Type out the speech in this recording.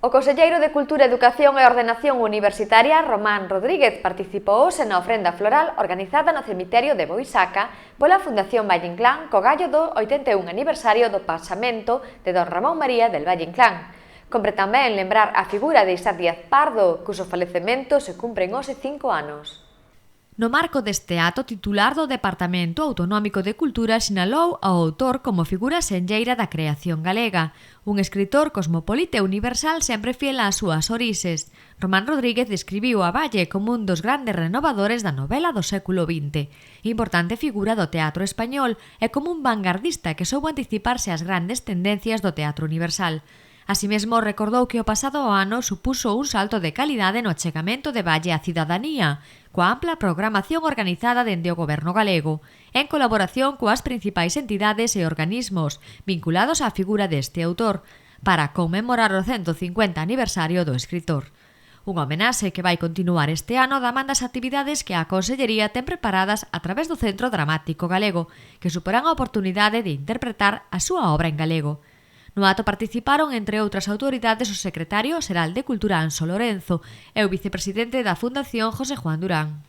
O conselleiro de Cultura, Educación e Ordenación Universitaria, Román Rodríguez, participou hoxe na ofrenda floral organizada no cemiterio de Boisaca pola Fundación Valle Inclán co gallo do 81 aniversario do pasamento de don Ramón María del Valle Inclán. Compre tamén lembrar a figura de Isaac Díaz Pardo, cuso falecemento se cumpren hoxe 5 anos. No marco deste ato, titular do Departamento Autonómico de Cultura sinalou ao autor como figura senlleira da creación galega, un escritor cosmopolita e universal sempre fiel ás súas orixes. Román Rodríguez describiu a Valle como un dos grandes renovadores da novela do século XX, importante figura do teatro español e como un vanguardista que soubo anticiparse ás grandes tendencias do teatro universal. Así mesmo recordou que o pasado ano supuso un salto de calidade no achegamento de Valle á cidadanía, coa ampla programación organizada dende o Goberno galego, en colaboración coas principais entidades e organismos vinculados á figura deste autor, para conmemorar o 150 aniversario do escritor. Unha homenaxe que vai continuar este ano da man das actividades que a Consellería ten preparadas a través do Centro Dramático Galego, que suporán a oportunidade de interpretar a súa obra en galego. No ato participaron, entre outras autoridades, o secretario xeral de Cultura Anxo Lorenzo e o vicepresidente da Fundación José Juan Durán.